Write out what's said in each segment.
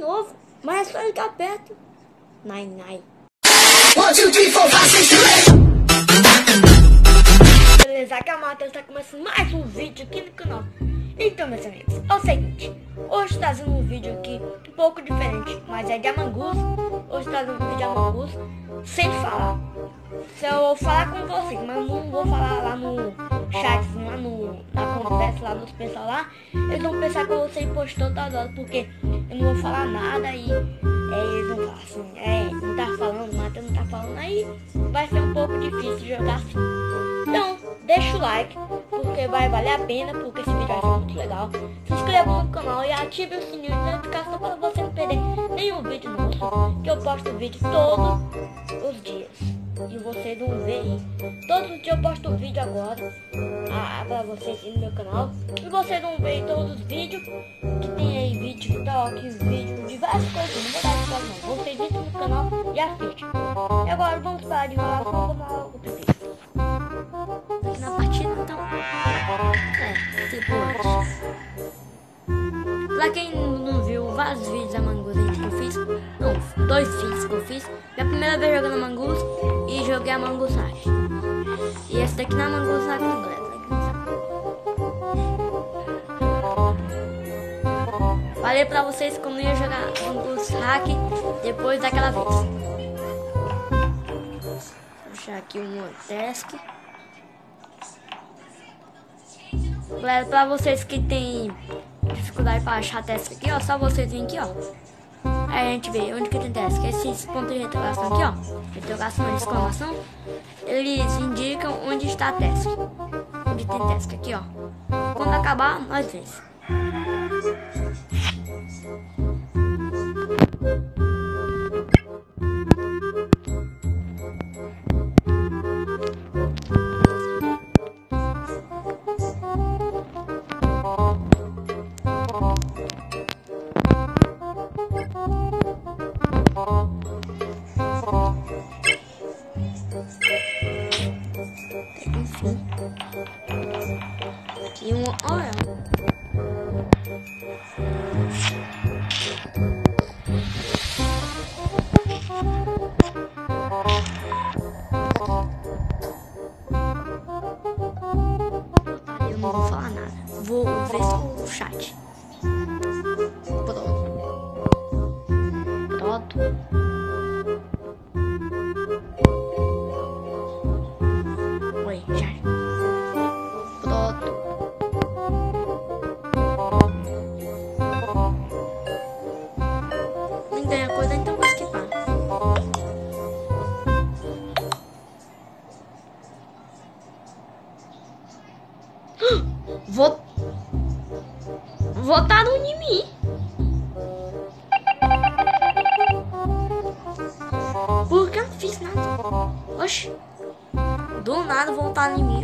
novo, mas é só ligar perto. Nai, nai. 1, 2, 3, 4, 5, 6, 7. Beleza, aqui é o Matheus, está começando mais um vídeo aqui no canal. Então, meus amigos, é o seguinte, hoje está fazendo um vídeo aqui um pouco diferente, mas é de Among Us. Hoje está fazendo um vídeo de Among Us sem falar. Se eu vou falar com vocês, mas não vou falar lá no chat, lá na conversa lá dos pessoal lá. Eles vão pensar que você postou toda hora, porque eu não vou falar nada e eles vão falar assim, não tá falando, o Matheus não tá falando, aí vai ser um pouco difícil jogar assim. Então, deixa o like, porque vai valer a pena, porque esse vídeo vai ser muito legal. Se inscreva no canal e ative o sininho de notificação para você não perder nenhum vídeo novo, que eu posto vídeo todos os dias. E vocês vão ver aí. Todos os dias eu posto vídeo agora para vocês no meu canal. E vocês vão ver todos os vídeos que tem aí, vídeo TikTok, vídeo, diversas coisas. Não vou dar spoiler não. Vocês entram no canal e assistem. E agora vamos parar de falar, vamos tomar o pipi. Na partida então. Tipo antes. Pra quem não viu vários vídeos da Among Us que eu fiz, não, 2 vídeos que eu fiz. Minha primeira vez jogando Among Us e joguei Among Us Hack. E esse daqui não é Among Us Hack não, galera. Falei pra vocês que eu não ia jogar Among Us Hack depois daquela vez. Vou puxar aqui um task. Galera, pra vocês que tem dificuldade para achar task aqui, ó, só vocês virem aqui, ó. Aí a gente vê onde que tem task. Esses pontos de interrogação aqui, ó, interrogação e exclamação, eles indicam onde está a task. Onde tem task aqui, ó. Quando acabar, nós vemos. Enfim, aqui uma hora. Eu não vou falar nada. Vou ver só o chat. Pronto. Oi, já. Pronto. Não ganha coisa, então vou esquipar. Votaram em mim. Porque eu não fiz nada. Oxi. Do nada voltaram em mim.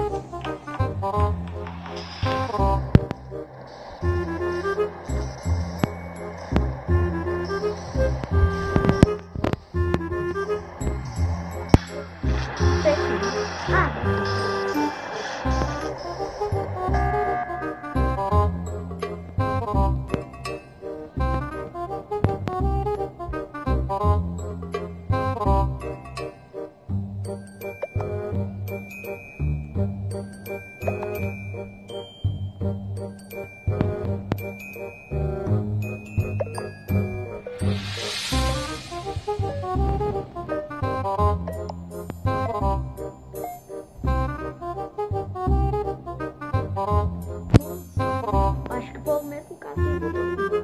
Acho que foi o mesmo caso que votou.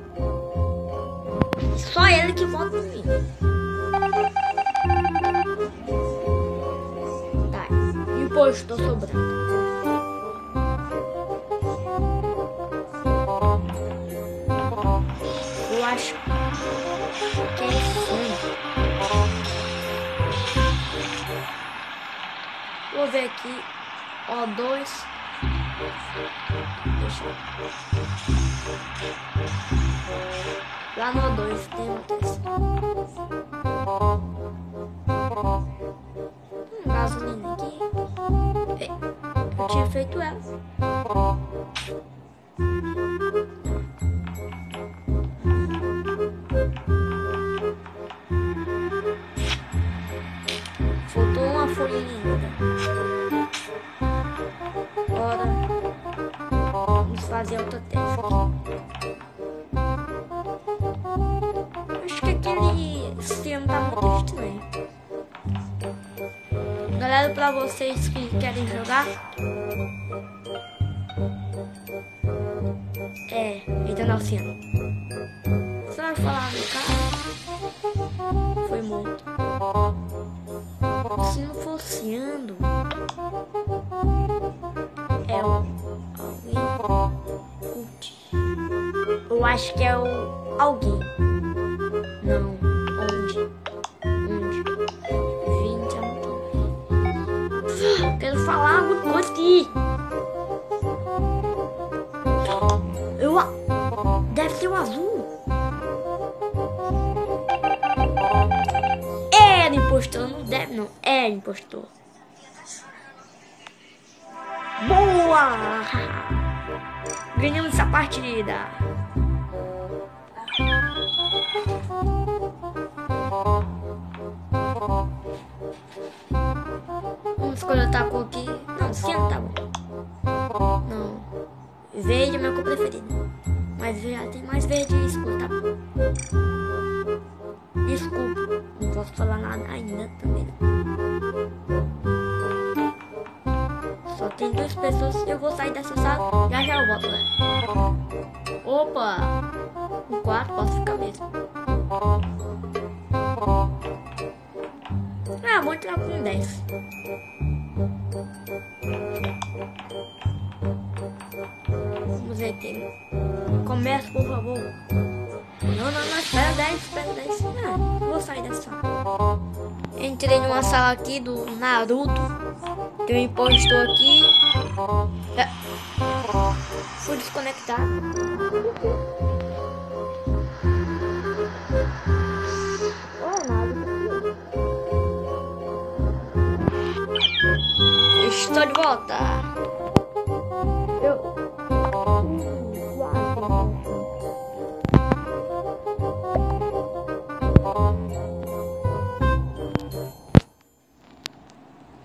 Só ele que vota em mim. Tá, imposto sobrando. Eu acho que é sim. Vou ver aqui. O2. Deixa eu... Lá no O2 tem um teste. Gasolina aqui. Eu tinha feito ela. ainda. Bora. Vamos fazer outro teste. Acho que aquele sistema tá muito estranho. Galera, pra vocês que querem jogar, ele tá oceano. Você vai falar no cara? Foi morto. Se não for oceano, é o alguém. Eu acho que é o alguém. Não, onde? Quero falar alguma coisa aqui. Deve ser o azul. Era impostor, não deve não. É impostor. Boa! Ganhamos essa partida. Vamos escolher a cor aqui. Não, cinza tá bom. Não. Verde é minha cor preferida. Mas tem mais verde escuro, tá bom? Desculpa, não posso falar nada ainda também. Só tem 2 pessoas. Eu vou sair dessa sala. Já eu volto, né? Opa! Um 4, posso ficar mesmo. Vou entrar com 10. Vamos ver aqui. Começa, por favor. Não, espera 10. Vou sair dessa sala. Entrei numa sala aqui do Naruto. Tem um impostor aqui. Fui desconectado. Estou de volta.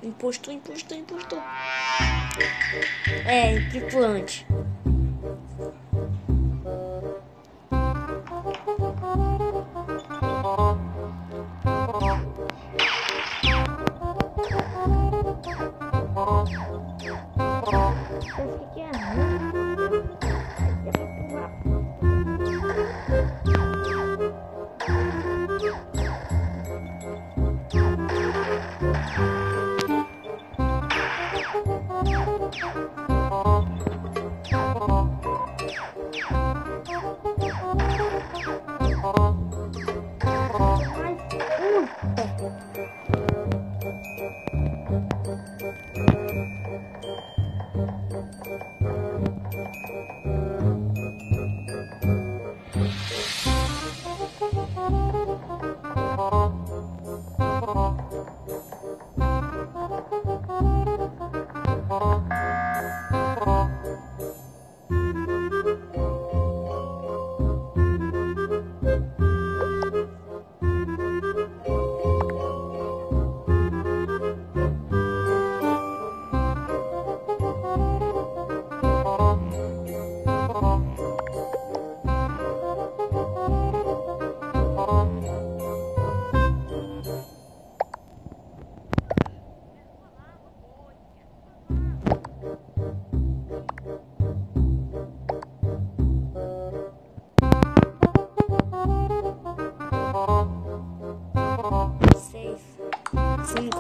Impostor. É, tripulante.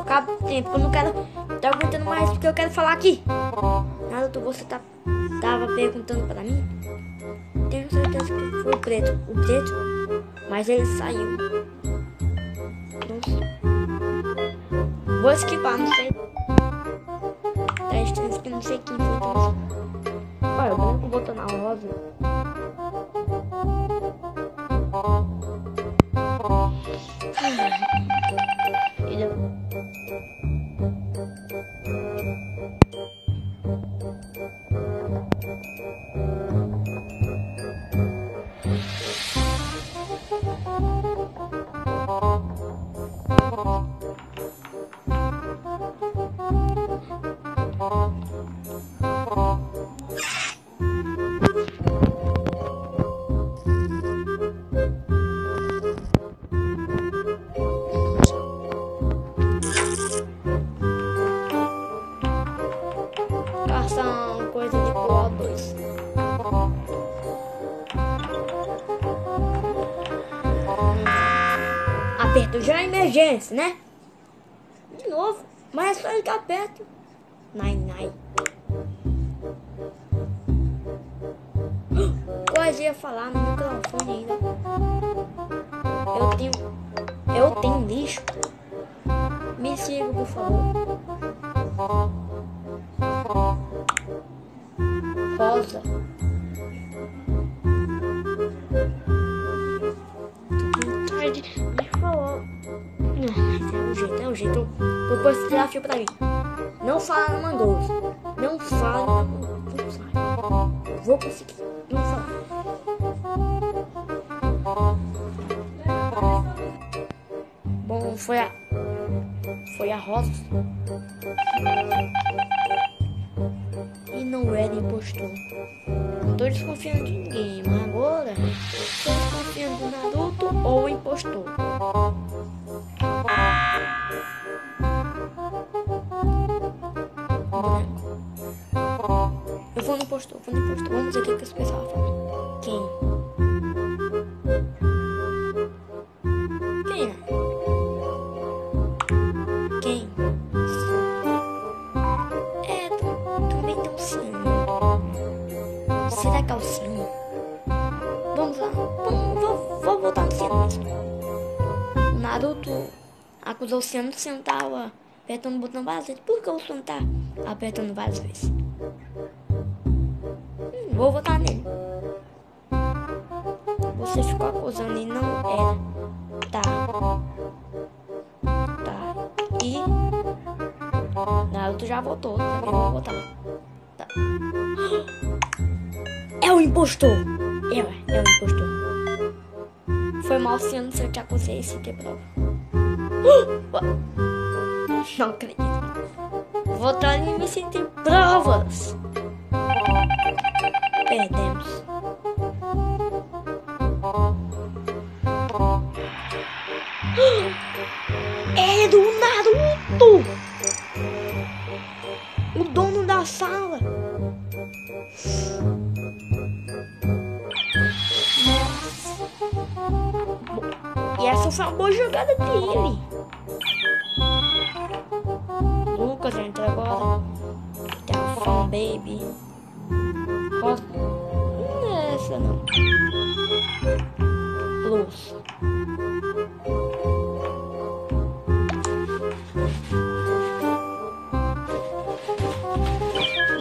Acaba o tempo, eu não quero. Tô aguentando mais porque eu quero falar aqui. Naruto, você tava perguntando pra mim? Tenho certeza que foi o preto. O preto? Mas ele saiu. Nossa. Vou esquivar, não sei. Teste que não sei quem foi. Olha, o branco botou na rosa. perto, já é emergência, né? De novo, mas é só ficar perto. Nai. Quase ia falar no microfone ainda. Eu tenho lixo. Me siga, por favor. Rosa. Vontade de falar. Mas é o jeito. Depois você desafio pra mim. Não fala no Mangoso. Não fala no Mangoso. Não fala. Vou conseguir. Não fala. Bom, foi a Rosa. E não era impostor. Não tô desconfiando de ninguém, mas agora tô desconfiando do Naruto ou o impostor. Eu vou no impostor. Vamos ver o que esse pessoal fala. Quem? Será que é o Ciano? Vamos lá. Vou voltar no Ciano mesmo. O Naruto acusou o Ciano de tava apertando o botão várias vezes. Por que o Ciano tá apertando várias vezes? Vou votar nele. Você ficou acusando e não era. Tá. E Naruto já votou. Também vou votar. Tá. É o impostor! É o impostor. Foi mal se eu te acusei sem ter prova. Não acredito. Votar em mim sem ter provas. Perdemos. É do Naruto! O dono da sala. E essa foi uma boa jogada dele. Lucas entra agora. Tem a Fun Baby. Rosa. Não é essa não. Luz.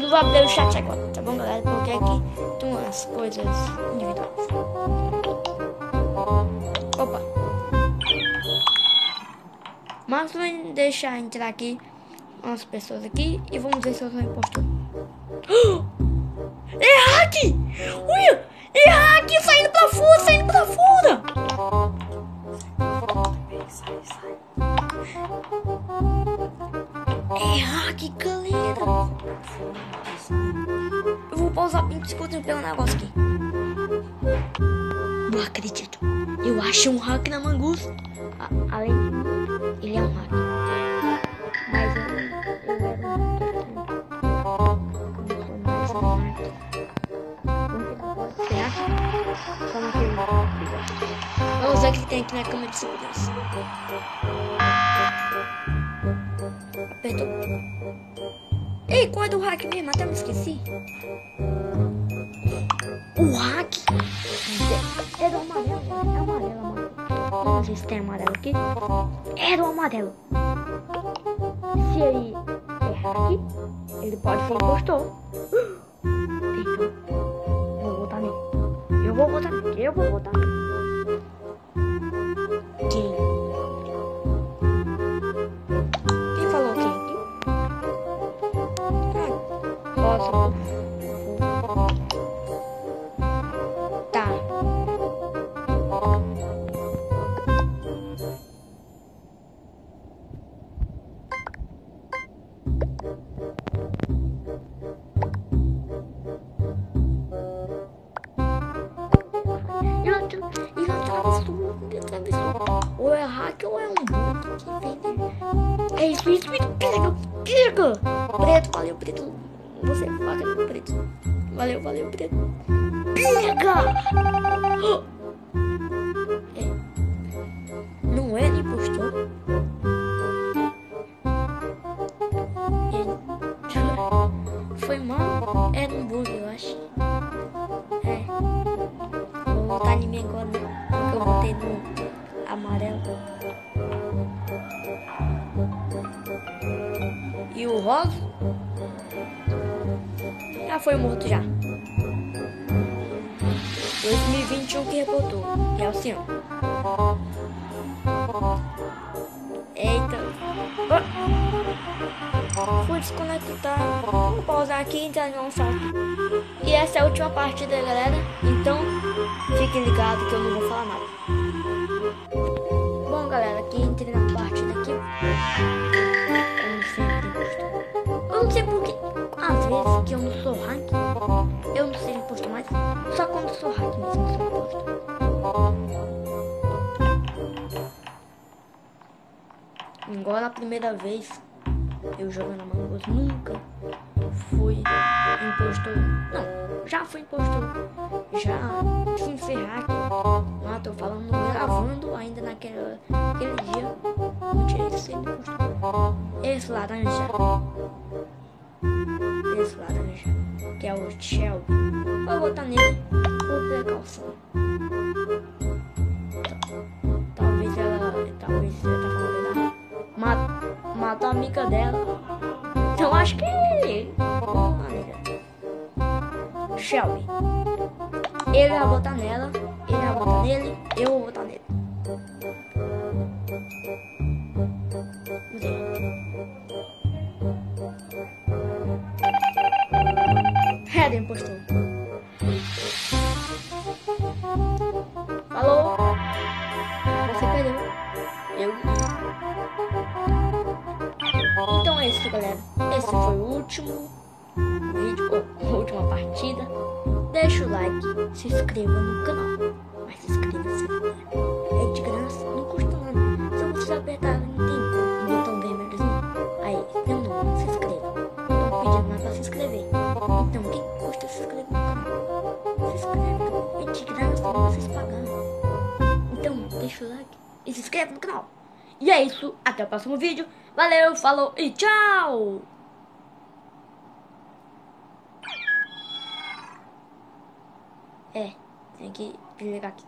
Não vou abrir o chat agora, tá bom, galera? Porque aqui tem umas coisas individuais. Opa. Mas vamos deixar entrar aqui umas pessoas aqui e vamos ver se eu sou impostor. É hack! Olha! É hack! Saindo pra fora! Sai. É hack, galera! Eu vou pausar 20 segundos pelo negócio aqui. Não acredito. Eu achei um hack na Mangus. Além de mim, ele é um hack. Mas eu era um hack. Eu sou mais um hack. Será? Só não tem. Vamos ver o que tem aqui na câmera de segurança. Apertou. Ei, qual é do hack mesmo? Até me esqueci. O hack é do amarelo. É amarelo. Não sei se tem amarelo aqui. É do amarelo. Se ele é hack, ele pode ser impostor. Então, vou votar nele. Eu vou votar nele. Quem falou quem? Rosa. Tá. Ele atravessou. Ou é hack ou é um bot que vem dele. É isso, pega. Preto, valeu, preto. Você paga no preto. Valeu, preto. Pega! É. Não é amarelo. E o rosa já foi morto já. 2021 que reportou, que é o senhor. Eita. Fui desconectar. Vou pausar aqui e entrar no salto. E essa é a última partida, galera. Então, fiquem ligados que eu não vou falar nada. Bom, galera, aqui entrei na partida aqui. Como sempre, eu não sei porque, às vezes que eu não sou hack, eu não sei imposto mais. Só quando sou hack mesmo eu sou imposto. Agora a primeira vez eu jogando Among Us, nunca fui impostor. Não, já fui impostor. Já sem ser hack. Ah, tô falando, gravando ainda naquele dia. Não tinha sido impostor. Esse laranja. Que é o Shelby. Vou botar nele por precaução. Talvez ela tá falando matou a amiga dela. Então acho que é ele. Shelby. Ele vai botar nela. Ele vai botar nele. Eu vou botar nele. Headen postou. Falou. Você perdeu. Eu. Então é isso, galera. Esse foi o último vídeo, ou a última partida. Deixa o like, se inscreva no canal. Mas se inscreva se puder. É de graça, não custa nada. Se você apertar no botão vermelhozinho, aí, entendeu? Se inscreva. Não tô pedindo mais pra se inscrever. Então, quem custa se inscrever no canal? Se inscreve, é de graça, não vocês pagando. Então, deixa o like e se inscreva no canal. E é isso, até o próximo vídeo. Valeu, falou e tchau! Tem que desligar aqui.